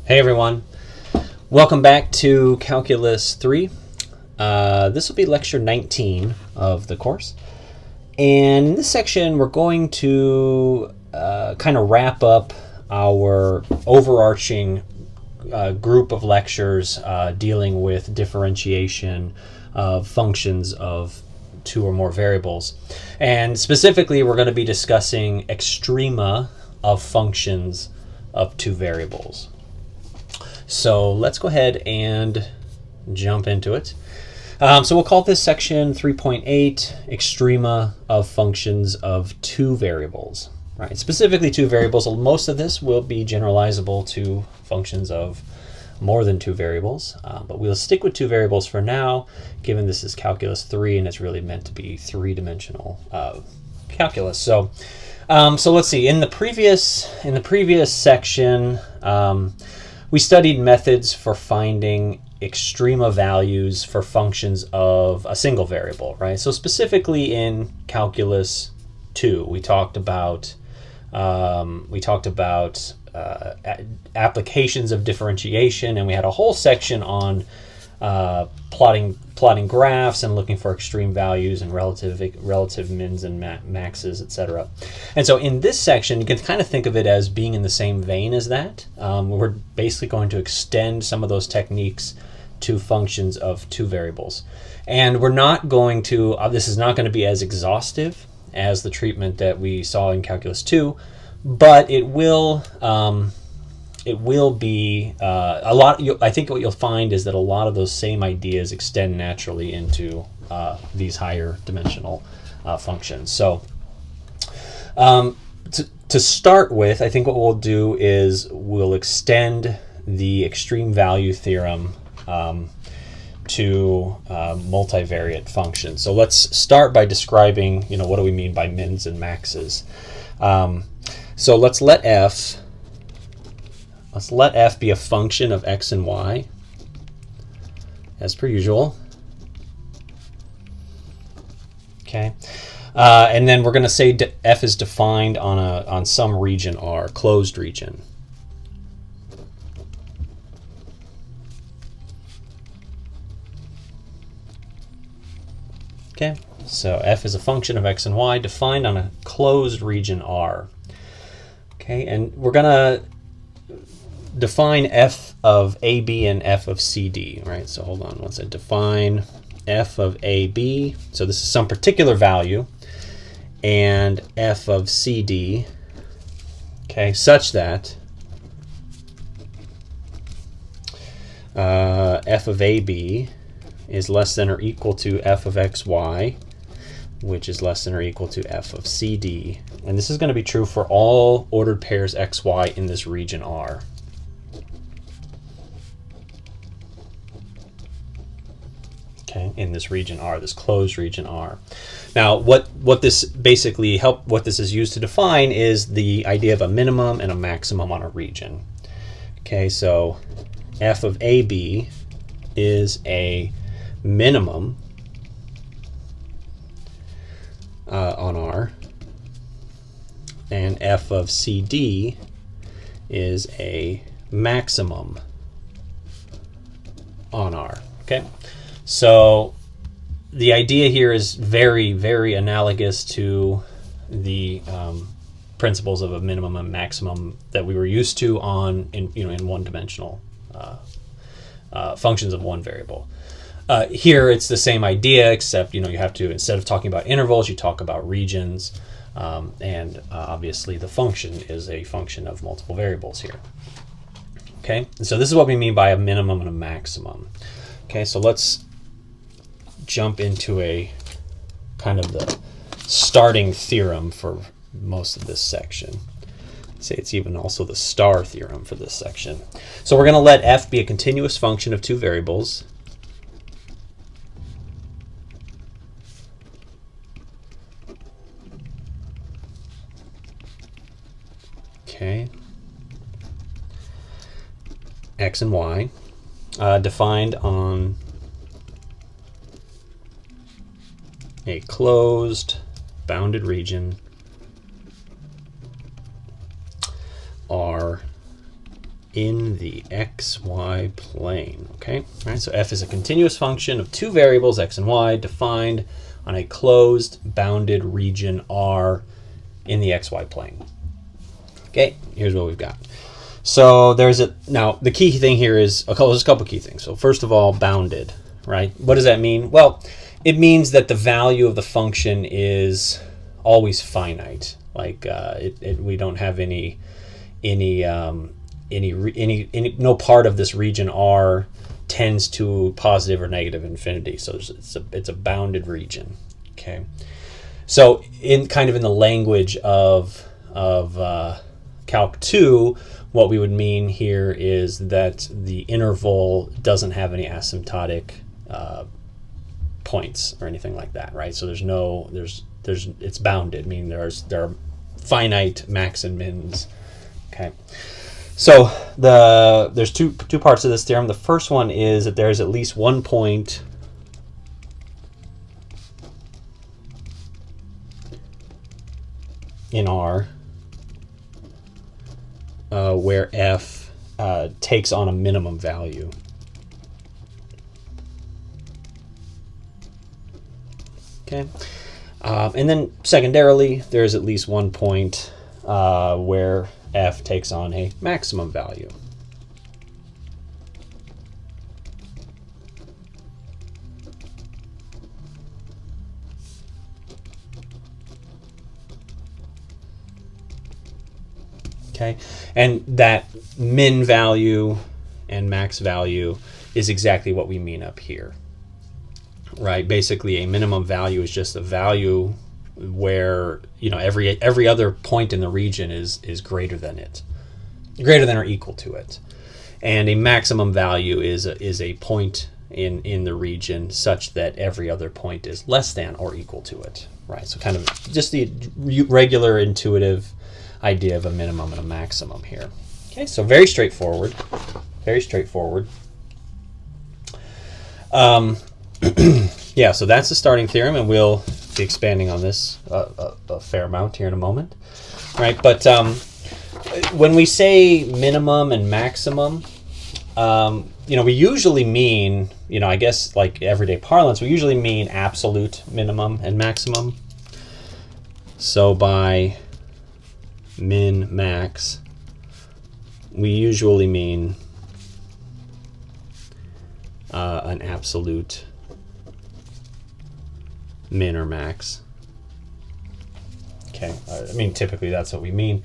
Hey everyone, welcome back to Calculus 3. This will be lecture 19 of the course. And in this section, we're going to kind of wrap up our overarching group of lectures dealing with differentiation of functions of two or more variables. And specifically, we're going to be discussing extrema of functions of two variables. So let's go ahead and jump into it. So we'll call this section 3.8, extrema of functions of two variables. Right, specifically two variables. Most of this will be generalizable to functions of more than two variables, but we'll stick with two variables for now, given this is Calculus 3 and it's really meant to be three-dimensional calculus. So let's see. In the previous section, we studied methods for finding extrema values for functions of a single variable, right? So specifically in Calculus 2, we talked about applications of differentiation, and we had a whole section on plotting graphs and looking for extreme values and relative mins and maxes, etc. And so in this section, you can kind of think of it as being in the same vein as that. We're basically going to extend some of those techniques to functions of two variables. And we're not going to, this is not going to be as exhaustive as the treatment that we saw in Calculus 2, but it will be a lot. I think what you'll find is that a lot of those same ideas extend naturally into these higher dimensional functions. So to start with, I think what we'll do is we'll extend the extreme value theorem to multivariate functions. So let's start by describing, what do we mean by mins and maxes. So let's let f be a function of x and y, as per usual. Okay, and then we're going to say f is defined on some region R, closed region. Okay, so f is a function of x and y defined on a closed region R. Okay, and we're going to define f of AB and f of CD, right? So hold on, let's define f of AB. So this is some particular value, and f of CD, okay, such that f of AB is less than or equal to f of xy, which is less than or equal to f of CD. And this is going to be true for all ordered pairs xy in this region R. Okay, in this region R, this closed region R. Now, what this is used to define is the idea of a minimum and a maximum on a region. Okay, so f of AB is a minimum on R, and f of CD is a maximum on R. Okay, so the idea here is very, very analogous to the principles of a minimum and maximum that we were used to in one-dimensional functions of one variable. Here it's the same idea, except you have to, instead of talking about intervals, you talk about regions, and obviously the function is a function of multiple variables here. Okay, and so this is what we mean by a minimum and a maximum. Okay, so let's jump into a kind of the starting theorem for most of this section. Say it's even also the star theorem for this section. So we're going to let f be a continuous function of two variables. Okay, x and y, defined on a closed bounded region R in the xy plane. Okay, all right, so f is a continuous function of two variables, x and y, defined on a closed bounded region R in the xy plane. Okay, here's what we've got. So now the key thing here is there's a couple key things. So first of all, bounded, right? What does that mean? Well, it means that the value of the function is always finite. Like we don't have any no part of this region R tends to positive or negative infinity. So it's a bounded region. Okay. So in the language of Calc 2, what we would mean here is that the interval doesn't have any asymptotic points or anything like that, right? So it's bounded, meaning there are finite max and mins. Okay. So there's two parts of this theorem. The first one is that there's at least one point in R where f takes on a minimum value. Okay, and then secondarily, there's at least one point where f takes on a maximum value. Okay, and that min value and max value is exactly what we mean up here, right? Basically, a minimum value is just a value where every other point in the region is greater than or equal to it, and a maximum value is a point in the region such that every other point is less than or equal to it, right? So kind of just the regular intuitive idea of a minimum and a maximum here. Okay, so very straightforward. Yeah, so that's the starting theorem, and we'll be expanding on this a fair amount here in a moment, right? But when we say minimum and maximum, we usually mean, I guess like everyday parlance, we usually mean absolute minimum and maximum. So by min max, we usually mean an absolute min or max. Okay, I mean typically that's what we mean,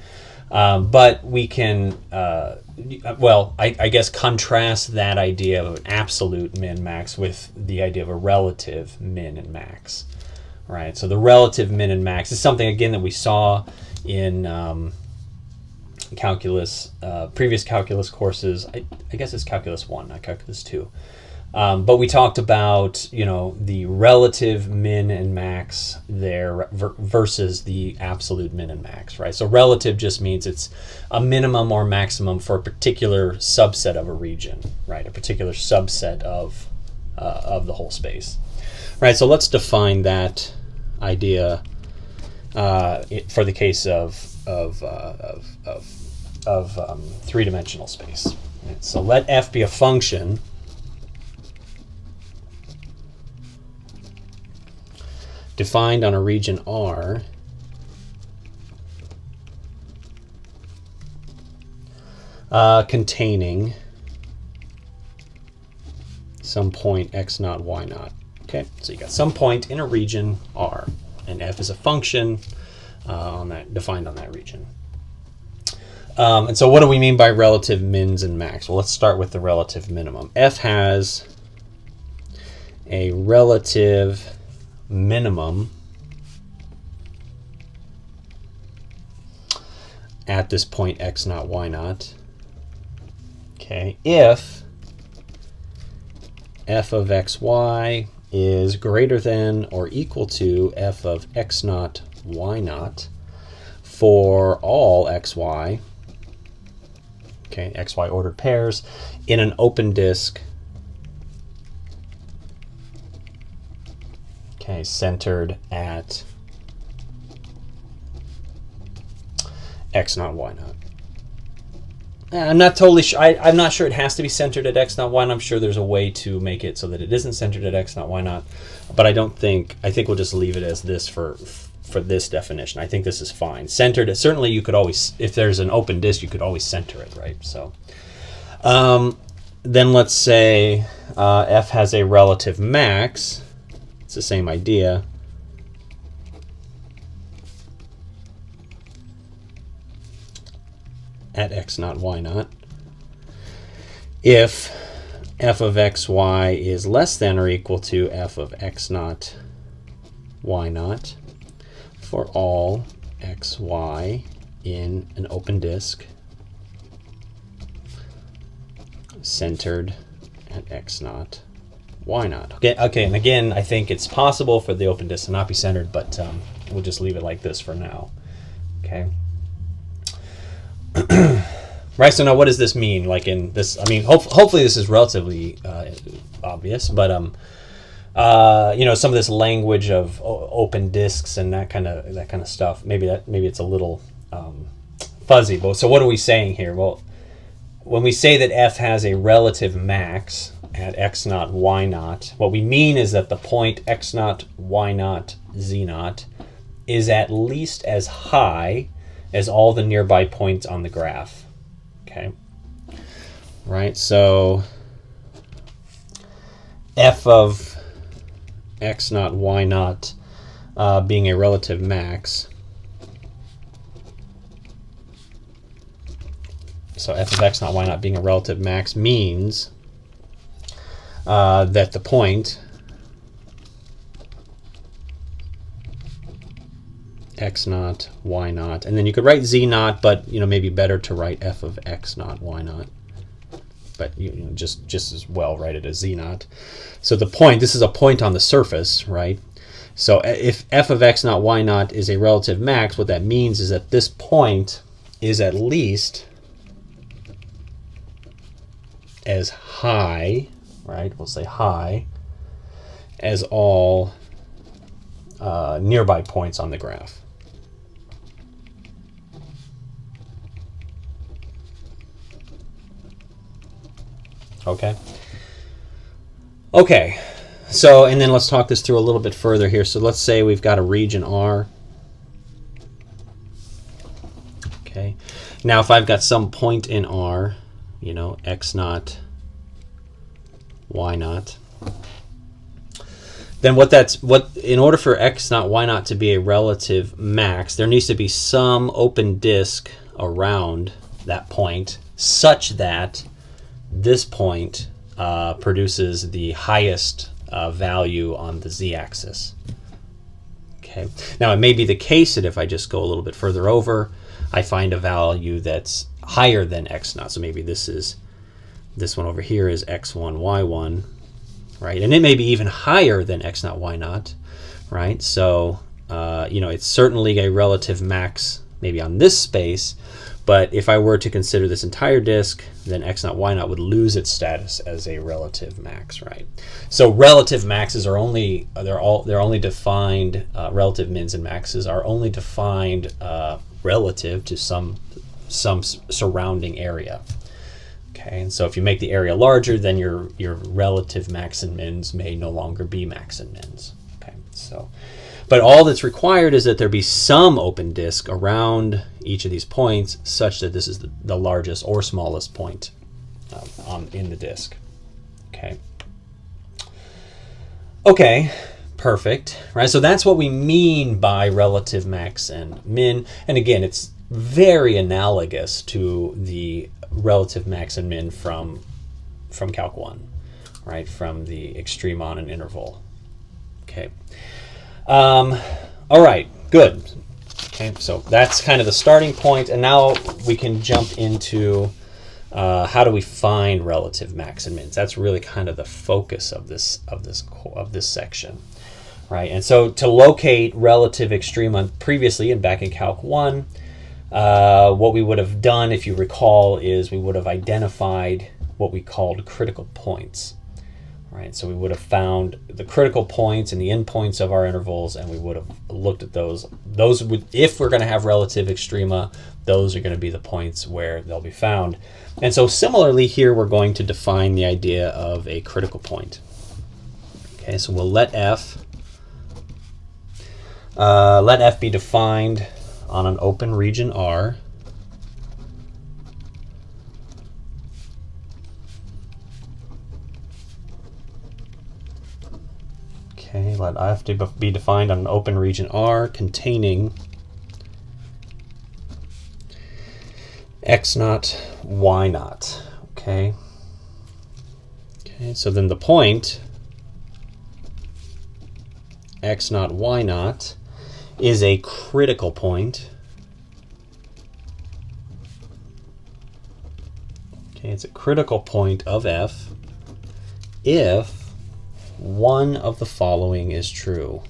but we can I guess contrast that idea of an absolute min max with the idea of a relative min and max, right? So the relative min and max is something again that we saw in calculus, previous calculus courses. I guess it's calculus 1, not calculus 2. But we talked about, the relative min and max there versus the absolute min and max, right? So relative just means it's a minimum or maximum for a particular subset of a region, right? A particular subset of the whole space, right? So let's define that idea for the case of three-dimensional space. Right? So let f be a function defined on a region R containing some point x naught, y naught. Okay, so you got some point in a region R, and f is a function defined on that region. And so what do we mean by relative mins and max? Well, let's start with the relative minimum. F has a relative minimum at this point x naught, y naught. Okay, if f of xy is greater than or equal to f of x naught, y naught for all xy, okay, xy ordered pairs in an open disk, okay, centered at x naught, y naught. I'm not totally sure. I'm not sure it has to be centered at x naught y naught. I'm sure there's a way to make it so that it isn't centered at x naught y naught. But I think we'll just leave it as this for this definition. I think this is fine. Centered, certainly you could always, if there's an open disk, you could always center it, right? So then let's say f has a relative max. It's the same idea. At x naught y naught, if f of xy is less than or equal to f of x naught y naught for all xy in an open disk centered at x naught y naught. Okay, and again, I think it's possible for the open disk to not be centered, but we'll just leave it like this for now. Okay. Right, so now what does this mean? Like in this, I mean, hopefully this is relatively obvious, but you know, some of this language of open disks and that kind of stuff, maybe it's a little fuzzy. But so what are we saying here? Well, when we say that f has a relative max at x naught y naught, what we mean is that the point x naught y naught z naught is at least as high as all the nearby points on the graph. Okay, right, so f of x naught y naught being a relative max, so f of x naught y naught being a relative max means that the point x naught y naught, and then you could write z naught, but you know, maybe better to write f of x naught y naught, but you know, just as well write it as z naught. So the point, this is a point on the surface, right? So if f of x naught y naught is a relative max, what that means is that this point is at least as high, right? We'll say high as all nearby points on the graph. Okay. Okay. So, and then let's talk this through a little bit further here. So let's say we've got a region R. Okay. Now, if I've got some point in R, you know, x naught, y naught, then in order for x naught, y naught to be a relative max, there needs to be some open disk around that point such that this point produces the highest value on the z-axis. Okay. Now, it may be the case that if I just go a little bit further over, I find a value that's higher than x naught. So maybe this one over here is x1, y1, right? And it may be even higher than x naught, y naught, right? So, you know, it's certainly a relative max maybe on this space, but if I were to consider this entire disk, then x naught, y naught would lose its status as a relative max, right? So relative maxes are only, they're only defined, relative mins and maxes are only defined relative to some surrounding area. Okay, and so if you make the area larger, then your relative max and mins may no longer be max and mins. Okay, so, but all that's required is that there be some open disk around each of these points such that this is the largest or smallest point in the disk. Okay. Okay, perfect. Right, so that's what we mean by relative max and min. And again, it's very analogous to the relative max and min from Calc 1, right? From the Extrema on an interval. Okay. All right, good. Okay, so that's kind of the starting point, and now we can jump into how do we find relative max and mins. That's really kind of the focus of this section, right? And so to locate relative extrema previously and back in Calc 1, what we would have done, if you recall, is we would have identified what we called critical points, right? So we would have found the critical points and the endpoints of our intervals, and we would have looked at those. Those would, if we're going to have relative extrema, those are going to be the points where they'll be found. And so similarly here, we're going to define the idea of a critical point. Okay, so we'll let f be defined on an open region R. Okay, let f be defined on an open region R containing x naught, y naught. Okay. Okay, so then the point x naught, y naught is a critical point. Okay, it's a critical point of f if one of the following is true.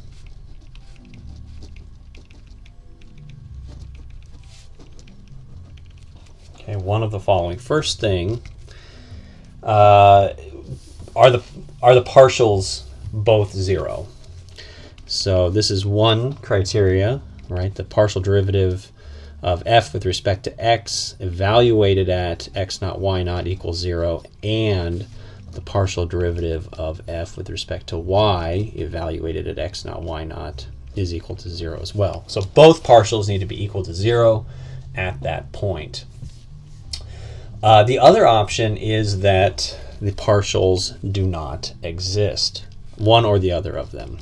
Okay, one of the following. First thing, are the partials both 0? So this is one criteria, right? The partial derivative of f with respect to x evaluated at x naught, y naught equals 0, and the partial derivative of f with respect to y evaluated at x naught, y naught is equal to 0 as well. So both partials need to be equal to 0 at that point. The other option is that the partials do not exist, one or the other of them.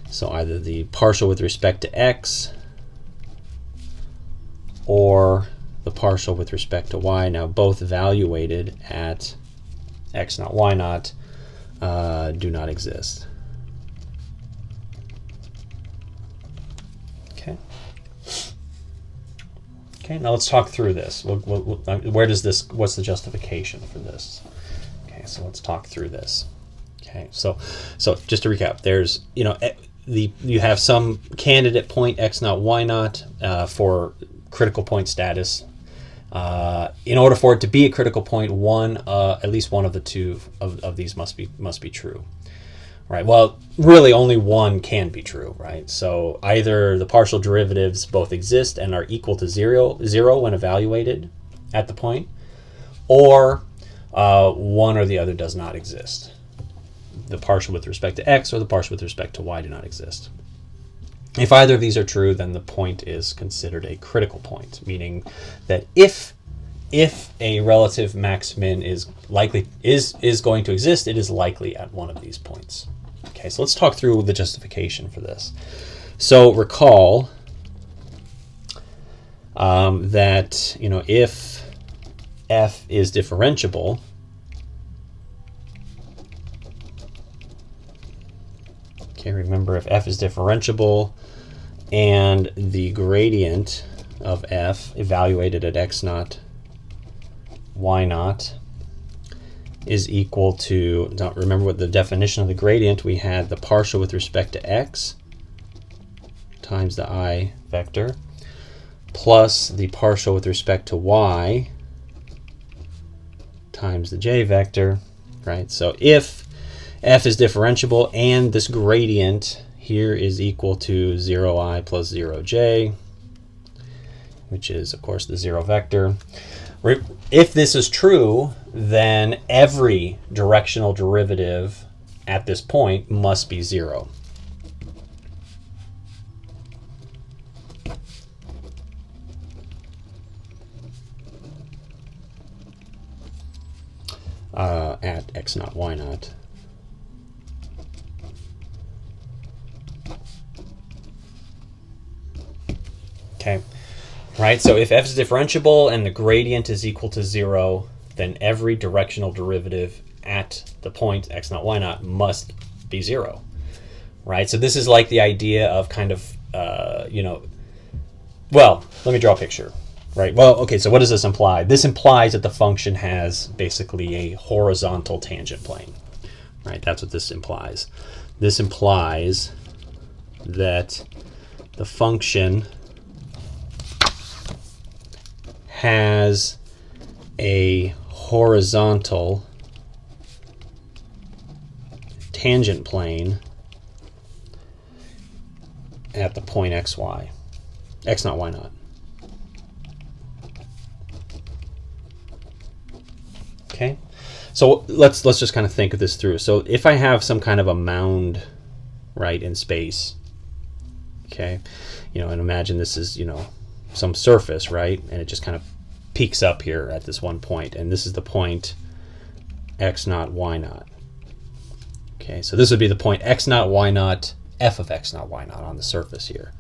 So either the partial with respect to x or the partial with respect to y, now both evaluated at x naught, y naught, do not exist. Okay. Okay, now let's talk through this. Where does this, what's the justification for this? Okay, so let's talk through this. Okay, so just to recap, there's, you have some candidate point x naught, y naught for critical point status. In order for it to be a critical point, at least one of the two of these must be true, right? Well, really only one can be true, right? So either the partial derivatives both exist and are equal to zero when evaluated at the point, or one or the other does not exist. The partial with respect to x or the partial with respect to y do not exist. If either of these are true, then the point is considered a critical point, meaning that if a relative max-min is going to exist, it is likely at one of these points. Okay, so let's talk through the justification for this. So recall that if f is differentiable, okay, remember if f is differentiable and the gradient of f evaluated at x naught, y naught is equal to, now remember what the definition of the gradient, we had the partial with respect to x times the I vector plus the partial with respect to y times the j vector, right? So if f is differentiable and this gradient here is equal to 0i plus 0j, which is of course the 0 vector. If this is true, then every directional derivative at this point must be 0. At x naught, y naught. Okay, right, so if f is differentiable and the gradient is equal to 0, then every directional derivative at the point x naught, y naught must be 0, right? So this is like the idea of kind of, well, let me draw a picture, right? Well, okay, so what does this imply? This implies that the function has basically a horizontal tangent plane, right? That's what this implies. This implies that the function has a horizontal tangent plane at the point xy, x naught, y naught. Okay, so let's just kind of think of this through. So if I have some kind of a mound, right, in space, okay, and imagine this is, some surface, right, and it just kind of peaks up here at this one point, and this is the point x naught, y naught. Okay, so this would be the point x naught, y naught, f of x naught, y naught on the surface here.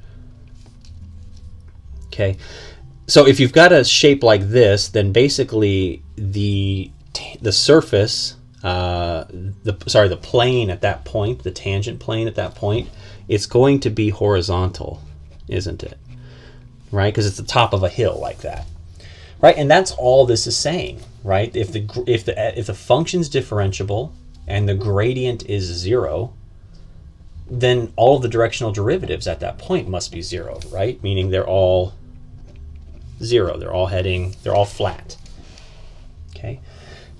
Okay, so if you've got a shape like this, then basically the surface, the plane at that point, the tangent plane at that point, it's going to be horizontal, isn't it? Right, because it's the top of a hill like that. Right, and that's all this is saying, right? If the function's differentiable and the gradient is 0, then all of the directional derivatives at that point must be 0, right? Meaning they're all 0. They're all flat. Okay,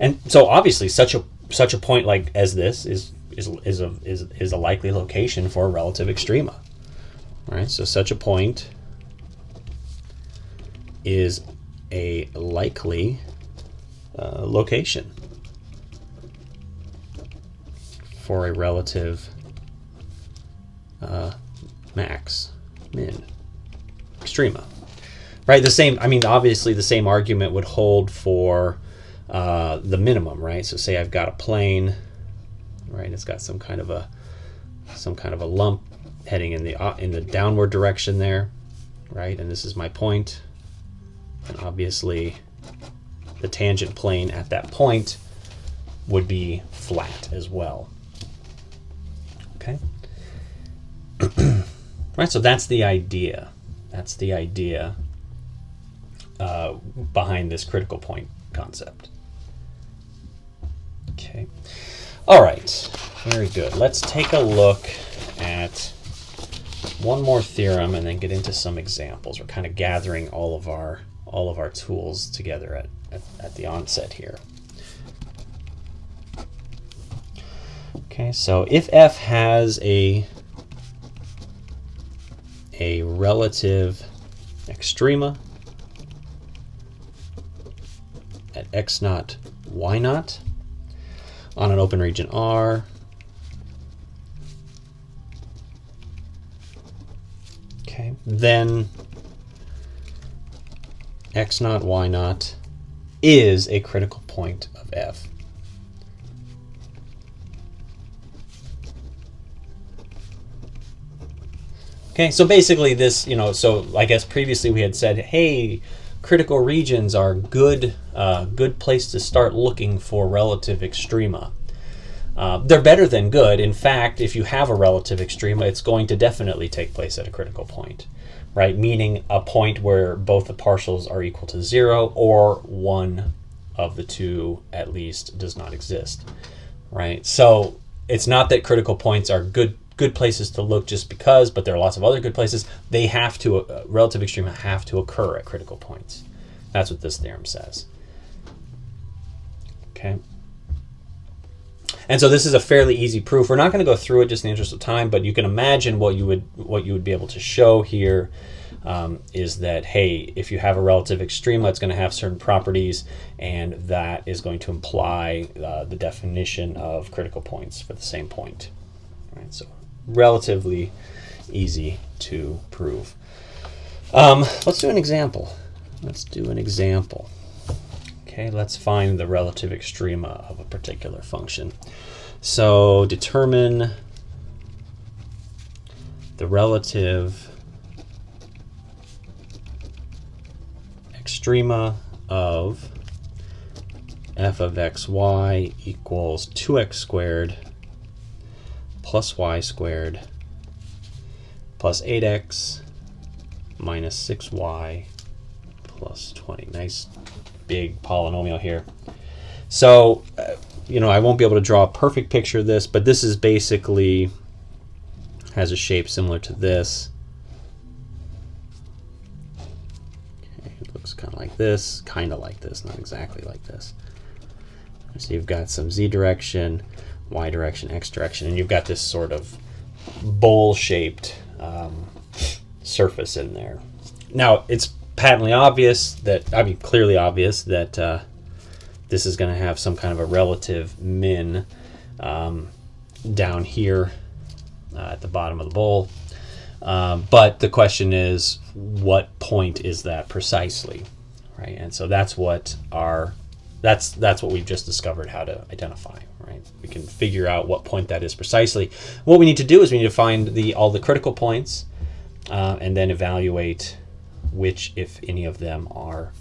and so obviously such a point like as this is a likely location for a relative extrema, right? So such a point is a likely location for a relative max, min, extrema, right? Obviously the same argument would hold for the minimum, right? So say I've got a plane, right? It's got some kind of a lump heading in the downward direction there, right? And this is my point. And obviously the tangent plane at that point would be flat as well. Okay. Right, so that's the idea. That's the idea behind this critical point concept. Okay. All right. Very good. Let's take a look at one more theorem and then get into some examples. We're kind of gathering all of our tools together at the onset here. Okay, so if f has a relative extrema at x naught, y naught on an open region R, okay, then x naught, y naught is a critical point of f. Okay, so basically this, so I guess previously we had said, hey, critical regions are good place to start looking for relative extrema. They're better than good. In fact, if you have a relative extrema, it's going to definitely take place at a critical point, right? Meaning a point where both the partials are equal to 0 or one of the two at least does not exist, right? So it's not that critical points are good places to look just because, but there are lots of other good places. They have to, relative extrema have to occur at critical points. That's what this theorem says. Okay. And so this is a fairly easy proof. We're not going to go through it just in the interest of time, but you can imagine what you would be able to show here is that, hey, if you have a relative extrema, it's going to have certain properties, and that is going to imply the definition of critical points for the same point. Right, so relatively easy to prove. Let's do an example. Okay, let's find the relative extrema of a particular function. So determine the relative extrema of f of xy equals 2x squared plus y squared plus 8x minus 6y plus 20. Nice big polynomial here. So, I won't be able to draw a perfect picture of this, but this is basically has a shape similar to this. Okay, it looks kind of like this, not exactly like this. So you've got some z direction, y direction, x direction, and you've got this sort of bowl-shaped surface in there. Now, it's patently obvious that, I mean, clearly obvious that this is going to have some kind of a relative min down here at the bottom of the bowl. But the question is, what point is that precisely, right? And so that's what that's what we've just discovered how to identify, right? We can figure out what point that is precisely. What we need to do is we need to find all the critical points and then evaluate which, if any of them, are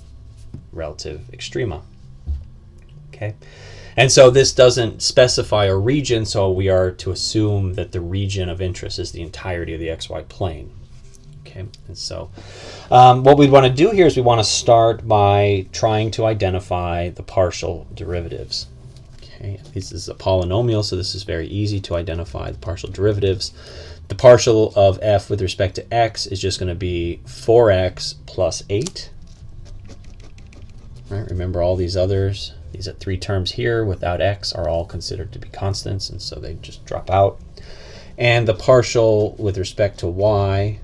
relative extrema. Okay, and so this doesn't specify a region, so we are to assume that the region of interest is the entirety of the xy plane. Okay, and so what we'd want to do here is we want to start by trying to identify the partial derivatives. Okay, this is a polynomial, so this is very easy to identify the partial derivatives. The partial of f with respect to x is just going to be 4x plus 8. Right, remember all these others. These are 3 terms here without x are all considered to be constants, and so they just drop out. And the partial with respect to y,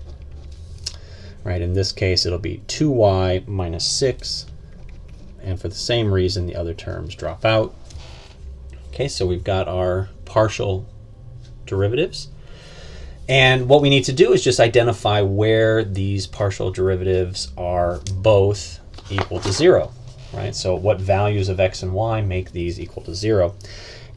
right, in this case it'll be 2y minus 6, and for the same reason the other terms drop out. Okay, so we've got our partial derivatives. And what we need to do is just identify where these partial derivatives are both equal to 0. Right? So what values of x and y make these equal to 0?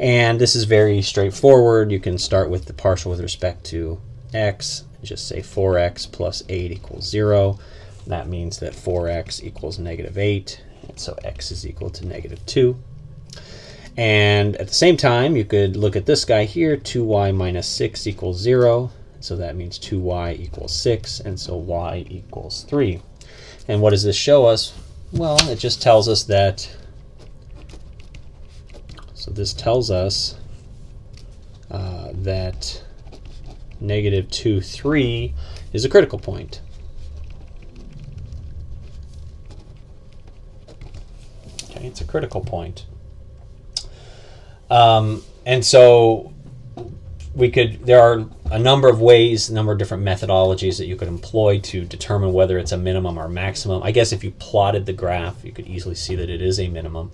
And this is very straightforward. You can start with the partial with respect to x, and just say 4x plus 8 equals 0. That means that 4x equals negative 8, and so x is equal to negative 2. And at the same time, you could look at this guy here, 2y minus 6 equals 0. So that means 2y equals 6, and so y equals 3. And what does this show us? Well, it just tells us that, so this tells us that negative 2, 3 is a critical point. Okay, it's a critical point. And so there are a number of ways, a number of different methodologies that you could employ to determine whether it's a minimum or maximum. I guess if you plotted the graph, you could easily see that it is a minimum.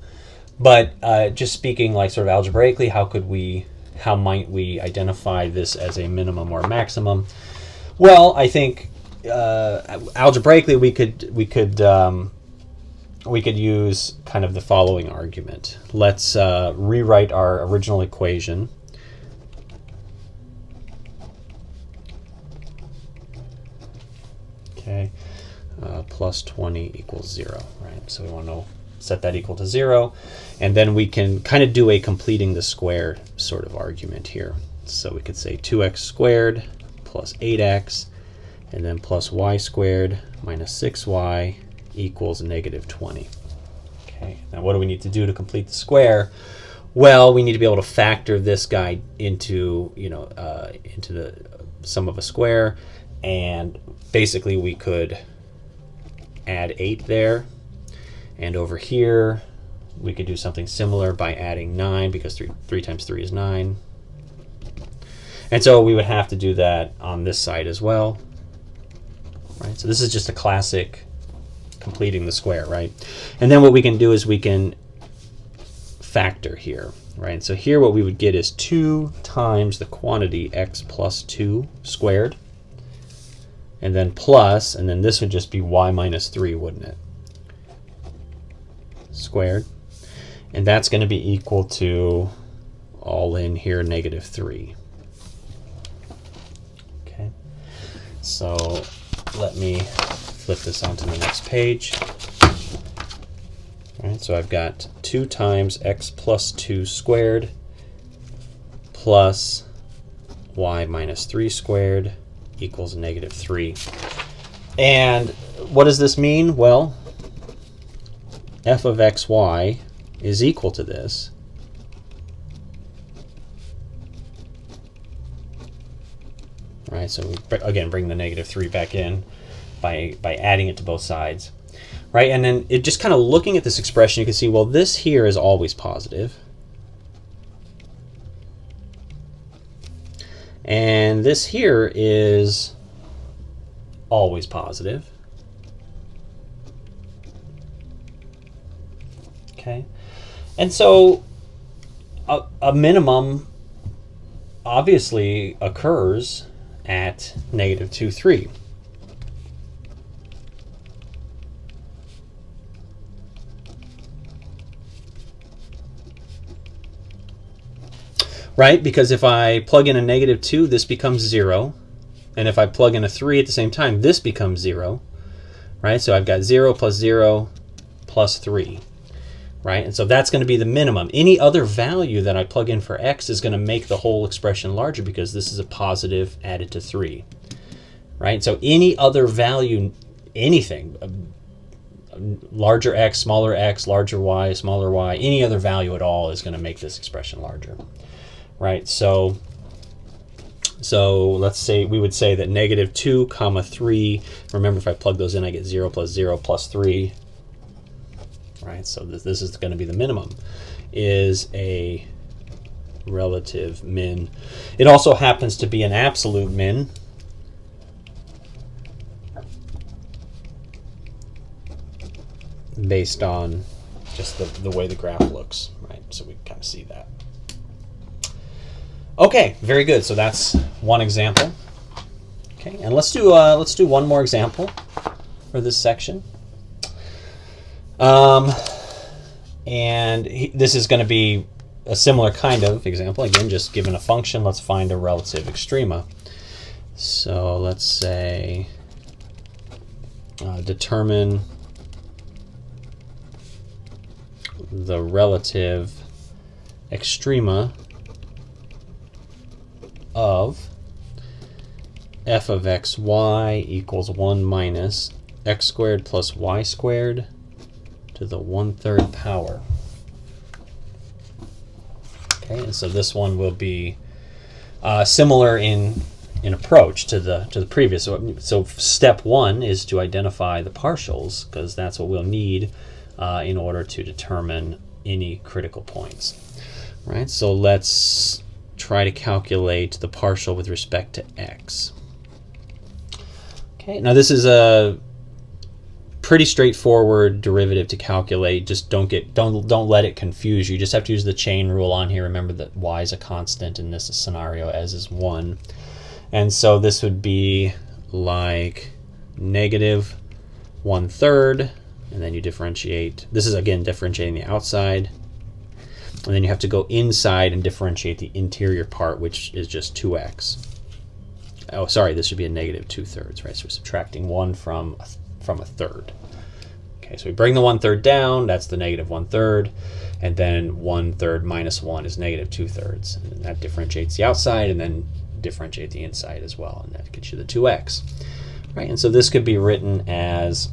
But just speaking like sort of algebraically, how might we identify this as a minimum or maximum? Well, I think algebraically we could use kind of the following argument. Let's rewrite our original equation. Okay, plus 20 equals 0, right? So we want to set that equal to 0, and then we can kind of do a completing the square sort of argument here. So we could say 2x squared plus 8x, and then plus y squared minus 6y equals negative 20. Okay, now what do we need to do to complete the square? Well, we need to be able to factor this guy into, into the sum of a square, and basically we could add 8 there, and over here we could do something similar by adding 9, because 3 times 3 is 9. And so we would have to do that on this side as well, right? So this is just a classic completing the square, right? And then what we can do is we can factor here, right? So here what we would get is 2 times the quantity x plus 2 squared, and then plus, and then this would just be y minus 3, wouldn't it? Squared. And that's going to be equal to, all in here, negative 3. Okay. So let me flip this onto the next page. All right, so I've got 2 times x plus 2 squared plus y minus 3 squared equals negative 3. And what does this mean? Well, f of xy is equal to this. Right, so we again bring the negative 3 back in by adding it to both sides. Right, and then it just kind of looking at this expression, you can see, well, this here is always positive. And this here is always positive. Okay. And so a minimum obviously occurs at negative 2, 3. Right? Because if I plug in a negative 2, this becomes 0. And if I plug in a 3 at the same time, this becomes 0. Right? So I've got 0 plus 0 plus 3. Right? And so that's going to be the minimum. Any other value that I plug in for x is going to make the whole expression larger because this is a positive added to 3. Right? So any other value, anything, larger x, larger y, smaller y, any other value at all is going to make this expression larger. Right? So let's say we would say that negative 2 comma 3. Remember, if I plug those in, I get 0 plus 0 plus 3. Right? So this is going to be the minimum, is a relative min. It also happens to be an absolute min. Based on just the way the graph looks. Right? So we kind of see that. Okay, very good. So that's one example. Okay, and let's do one more example for this section. And this is going to be a similar kind of example. Again, just given a function, let's find a relative extrema. So let's say determine the relative extrema of f of xy equals 1 minus x squared plus y squared to the 1/3 power. Okay, and so this one will be similar in approach to the previous. So step 1 is to identify the partials, because that's what we'll need in order to determine any critical points. Right? So let's try to calculate the partial with respect to x. Okay, now this is a pretty straightforward derivative to calculate. Just don't let it confuse you. You just have to use the chain rule on here. Remember that y is a constant in this scenario, as is 1. And so this would be like negative 1/3, and then you differentiate. This is again differentiating the outside. And then you have to go inside and differentiate the interior part, which is just 2x. Oh, sorry, this should be a negative 2/3, right? So we're subtracting 1 from a third. Okay, so we bring the 1/3 down, that's the negative 1/3, and then 1/3 minus 1 is negative 2/3. And that differentiates the outside, and then differentiate the inside as well, and that gets you the 2x. Right, and so this could be written as,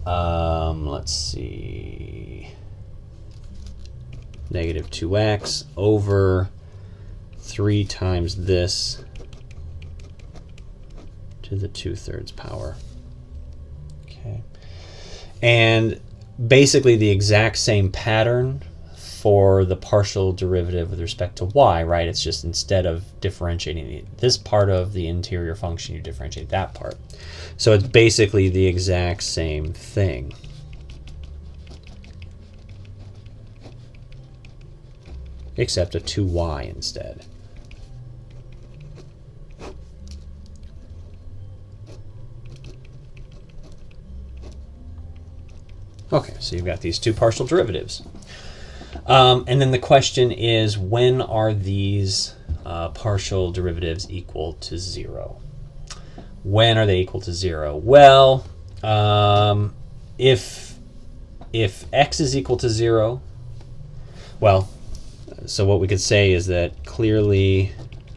let's see, negative 2x over 3 times this to the 2/3 power. Okay. And basically the exact same pattern for the partial derivative with respect to y, right? It's just instead of differentiating this part of the interior function, you differentiate that part. So it's basically the exact same thing. Except a 2y instead. Okay, so you've got these two partial derivatives. And then the question is, when are these partial derivatives equal to 0? When are they equal to 0? Well, if x is equal to 0, well, so what we could say is that clearly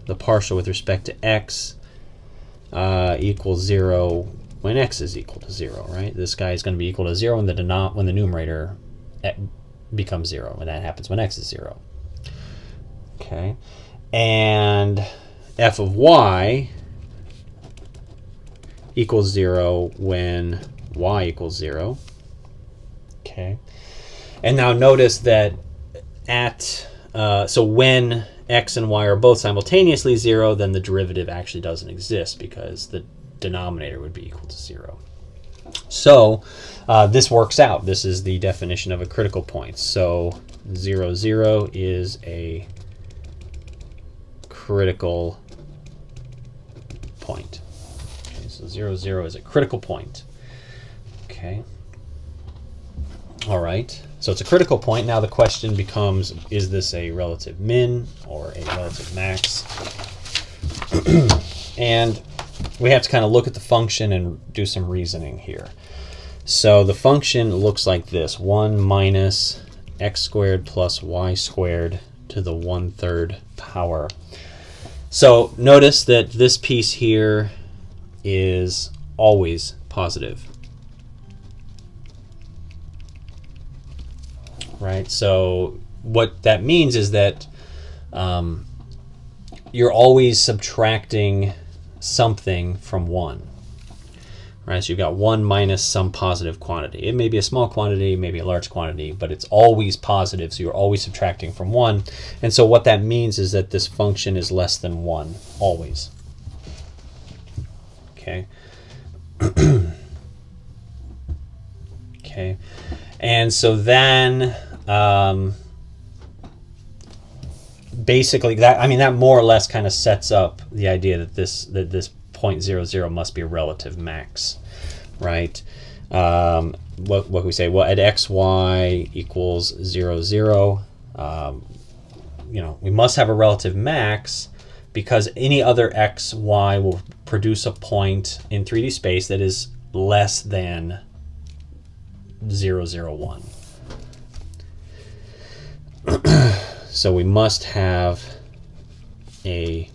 the partial with respect to x equals 0 when x is equal to 0, right? This guy is going to be equal to 0 when the numerator becomes 0, and that happens when x is 0. Okay, and f of y equals 0 when y equals 0. Okay, and now notice that so when x and y are both simultaneously 0, then the derivative actually doesn't exist because the denominator would be equal to 0. So this works out. This is the definition of a critical point. So 0, 0 is a critical point. Okay, so 0, 0 is a critical point. Okay. All right. So it's a critical point. Now the question becomes, is this a relative min or a relative max? And we have to kind of look at the function and do some reasoning here. So the function looks like this: 1 minus x squared plus y squared to the 1/3 power. So notice that this piece here is always positive. Right? So what that means is that you're always subtracting something from 1. Right? So you've got 1 minus some positive quantity. It may be a small quantity, maybe a large quantity, but it's always positive, so you're always subtracting from 1. And so what that means is that this function is less than 1, always. Okay. Okay. And so then basically that more or less kind of sets up the idea that this 0.00 must be a relative max, right? What can we say? Well, at xy equals 0, 0, we must have a relative max because any other xy will produce a point in 3D space that is less than 0, 0, 1. So we must have a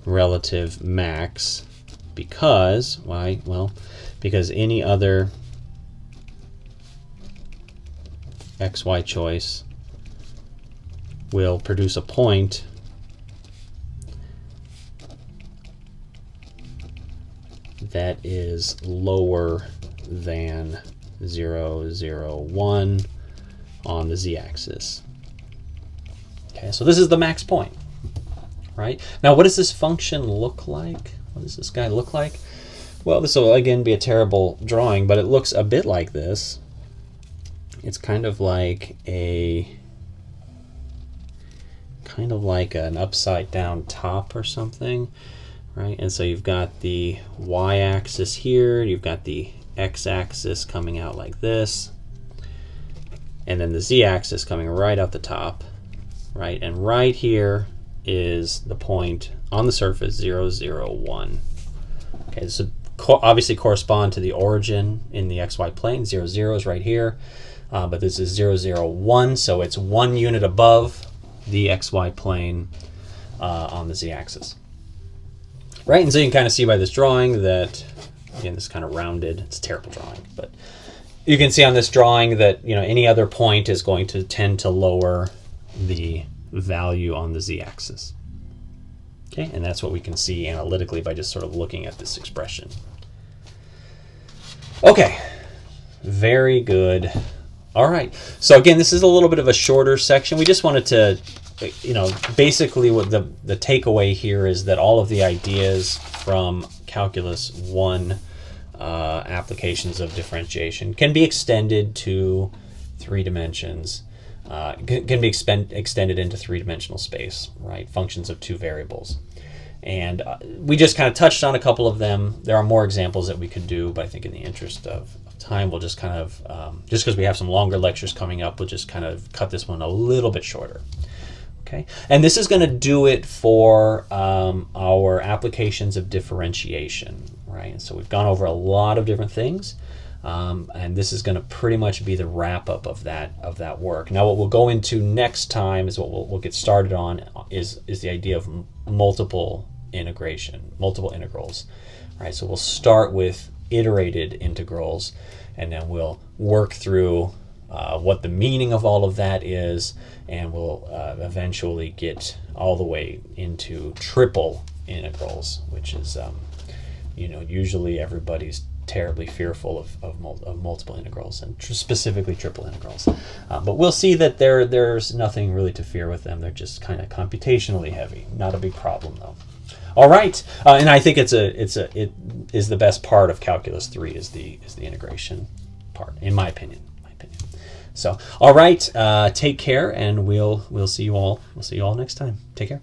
relative max because, why? Well, because any other xy choice will produce a point that is lower than 0, 0, 1 on the z-axis. Okay, so this is the max point, right? Now, what does this function look like? What does this guy look like? Well, this will again be a terrible drawing, but it looks a bit like this. It's kind of like an upside down top or something, right? And so you've got the y-axis here, you've got the x-axis coming out like this, and then the z-axis coming right out the top, right? And right here is the point on the surface 0, 0, 1. Okay, this would obviously correspond to the origin in the xy plane. 0, 0 is right here, but this is 0, 0, 1, so it's 1 unit above the xy plane on the z-axis. Right, and so you can kind of see by this drawing that, again, this is kind of rounded. It's a terrible drawing, but you can see on this drawing that any other point is going to tend to lower the value on the z-axis. Okay, and that's what we can see analytically by just sort of looking at this expression. Okay, very good. All right, so again, this is a little bit of a shorter section. We just wanted to, basically what the takeaway here is that all of the ideas from Calculus 1 applications of differentiation can be extended to 3 dimensions. Can be extended into 3-dimensional space, right? Functions of 2 variables. And we just kind of touched on a couple of them. There are more examples that we could do, but I think in the interest of time, we'll just kind of, just because we have some longer lectures coming up, we'll just kind of cut this one a little bit shorter. Okay, and this is going to do it for our applications of differentiation, right? And so we've gone over a lot of different things. And this is going to pretty much be the wrap-up of that work. Now, what we'll go into next time is what we'll get started on is the idea of multiple integration, multiple integrals. Right? So we'll start with iterated integrals, and then we'll work through what the meaning of all of that is, and we'll eventually get all the way into triple integrals, which is usually everybody's terribly fearful of multiple integrals and specifically triple integrals. But we'll see that there's nothing really to fear with them. They're just kind of computationally heavy. Not a big problem though. All right, and I think it is the best part of Calculus 3 is the integration part, in my opinion. So, all right, take care, and we'll see you all. We'll see you all next time. Take care.